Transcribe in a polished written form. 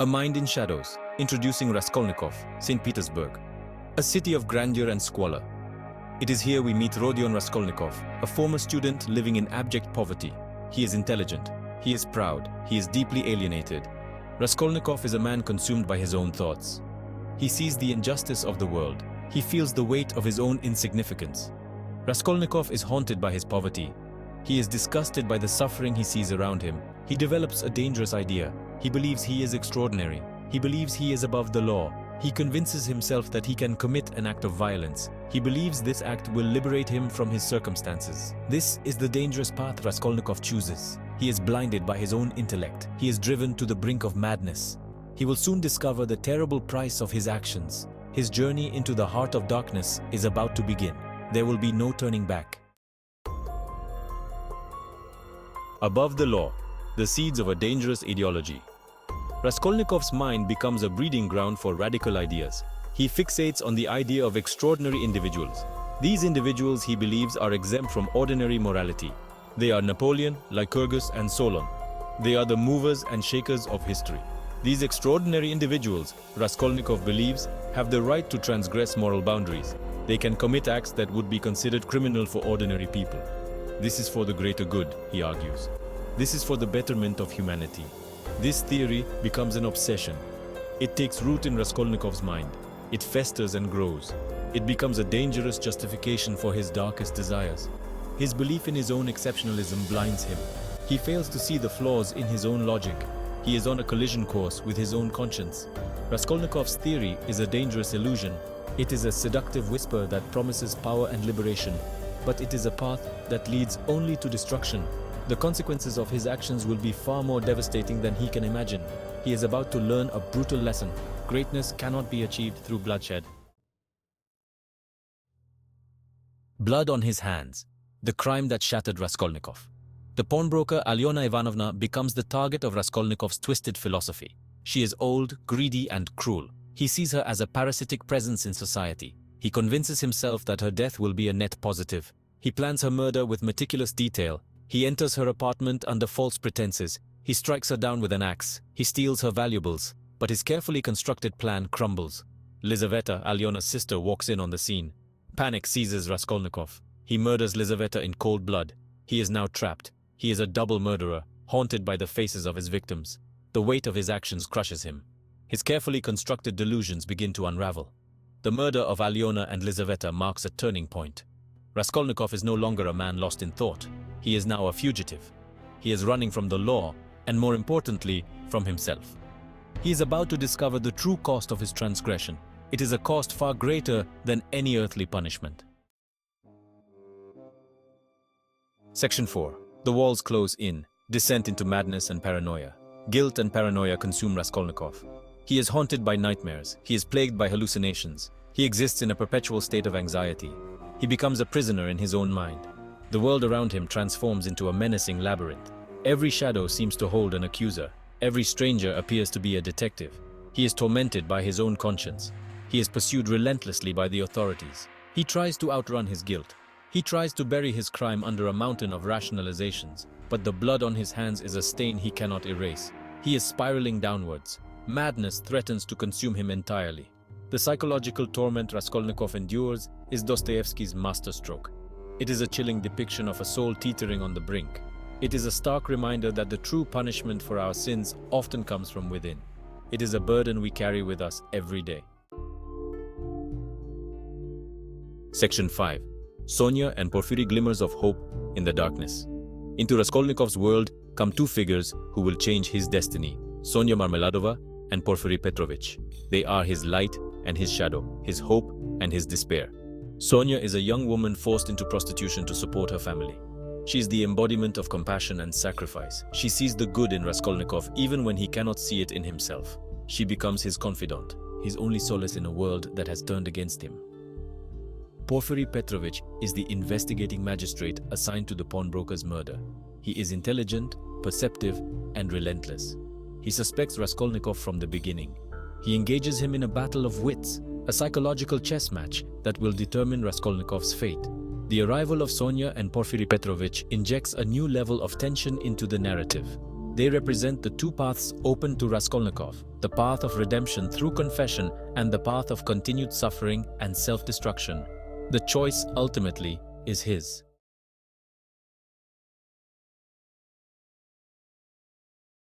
A Mind in Shadows, introducing Raskolnikov, St. Petersburg, a city of grandeur and squalor. It is here we meet Rodion Raskolnikov, a former student living in abject poverty. He is intelligent, he is proud, he is deeply alienated. Raskolnikov is a man consumed by his own thoughts. He sees the injustice of the world. He feels the weight of his own insignificance. Raskolnikov is haunted by his poverty. He is disgusted by the suffering he sees around him. He develops a dangerous idea. He believes he is extraordinary. He believes he is above the law. He convinces himself that he can commit an act of violence. He believes this act will liberate him from his circumstances. This is the dangerous path Raskolnikov chooses. He is blinded by his own intellect. He is driven to the brink of madness. He will soon discover the terrible price of his actions. His journey into the heart of darkness is about to begin. There will be no turning back. Above the law, the seeds of a dangerous ideology. Raskolnikov's mind becomes a breeding ground for radical ideas. He fixates on the idea of extraordinary individuals. These individuals, he believes, are exempt from ordinary morality. They are Napoleon, Lycurgus, and Solon. They are the movers and shakers of history. These extraordinary individuals, Raskolnikov believes, have the right to transgress moral boundaries. They can commit acts that would be considered criminal for ordinary people. This is for the greater good, he argues. This is for the betterment of humanity. This theory becomes an obsession. It takes root in Raskolnikov's mind. It festers and grows. It becomes a dangerous justification for his darkest desires. His belief in his own exceptionalism blinds him. He fails to see the flaws in his own logic. He is on a collision course with his own conscience. Raskolnikov's theory is a dangerous illusion. It is a seductive whisper that promises power and liberation, but it is a path that leads only to destruction. The consequences of his actions will be far more devastating than he can imagine. He is about to learn a brutal lesson. Greatness cannot be achieved through bloodshed. Blood on his hands. The crime that shattered Raskolnikov. The pawnbroker Alyona Ivanovna becomes the target of Raskolnikov's twisted philosophy. She is old, greedy, and cruel. He sees her as a parasitic presence in society. He convinces himself that her death will be a net positive. He plans her murder with meticulous detail. He enters her apartment under false pretenses. He strikes her down with an axe. He steals her valuables. But his carefully constructed plan crumbles. Lizaveta, Alyona's sister, walks in on the scene. Panic seizes Raskolnikov. He murders Lizaveta in cold blood. He is now trapped. He is a double murderer, haunted by the faces of his victims. The weight of his actions crushes him. His carefully constructed delusions begin to unravel. The murder of Alyona and Lizaveta marks a turning point. Raskolnikov is no longer a man lost in thought. He is now a fugitive. He is running from the law, and more importantly, from himself. He is about to discover the true cost of his transgression. It is a cost far greater than any earthly punishment. Section 4. The walls close in. Descent into madness and paranoia. Guilt and paranoia consume Raskolnikov. He is haunted by nightmares. He is plagued by hallucinations. He exists in a perpetual state of anxiety. He becomes a prisoner in his own mind. The world around him transforms into a menacing labyrinth. Every shadow seems to hold an accuser. Every stranger appears to be a detective. He is tormented by his own conscience. He is pursued relentlessly by the authorities. He tries to outrun his guilt. He tries to bury his crime under a mountain of rationalizations, but the blood on his hands is a stain he cannot erase. He is spiraling downwards. Madness threatens to consume him entirely. The psychological torment Raskolnikov endures is Dostoevsky's masterstroke. It is a chilling depiction of a soul teetering on the brink. It is a stark reminder that the true punishment for our sins often comes from within. It is a burden we carry with us every day. Section 5. Sonia and Porfiry glimmers of hope in the darkness. Into Raskolnikov's world come two figures who will change his destiny, Sonia Marmeladova and Porfiry Petrovich. They are his light and his shadow, his hope and his despair. Sonia is a young woman forced into prostitution to support her family. She is the embodiment of compassion and sacrifice. She sees the good in Raskolnikov even when he cannot see it in himself. She becomes his confidant, his only solace in a world that has turned against him. Porfiry Petrovich is the investigating magistrate assigned to the pawnbroker's murder. He is intelligent, perceptive, and relentless. He suspects Raskolnikov from the beginning. He engages him in a battle of wits, a psychological chess match that will determine Raskolnikov's fate. The arrival of Sonia and Porfiry Petrovich injects a new level of tension into the narrative. They represent the two paths open to Raskolnikov, the path of redemption through confession and the path of continued suffering and self-destruction. The choice ultimately is his.